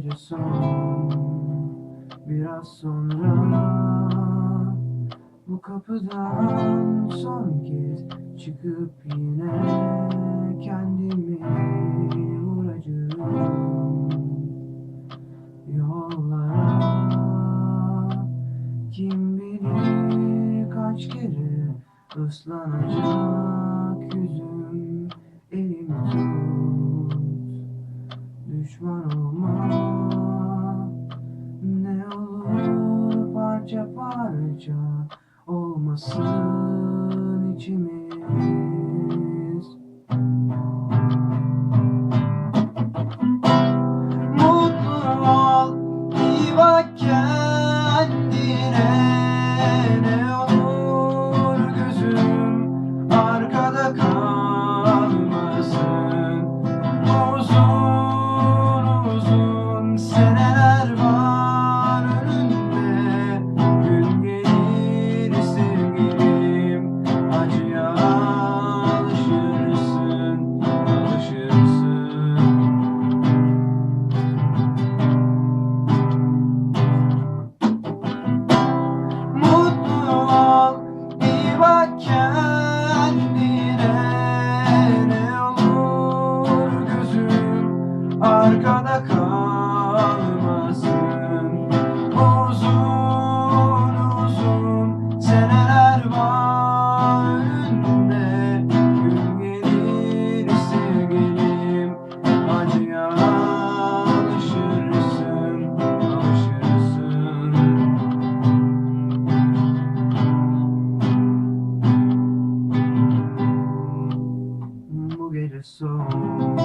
gece son, biraz sonra bu kapıdan son kez çıkıp yine kendimi vuracağım yollara. Kim bilir kaç kere ıslanacak yüzüm, elimi tut, düşman olma. Ne olur parça parça olmasın içimiz. Mutlu ol, iyi bak kendine. Ne olur gözüm arkada kalmasın. Uzun uzun seneler var önünde. Gün gelir sevgilim, acıya alışırsın, alışırsın. Mutlu ol, iyi bak kendine. Ne olur gözüm arkada kalmasın. Uzun uzun seneler var önünde. Gün gelir sevgilim, acıya alışırsın, alışırsın. Bu gece son,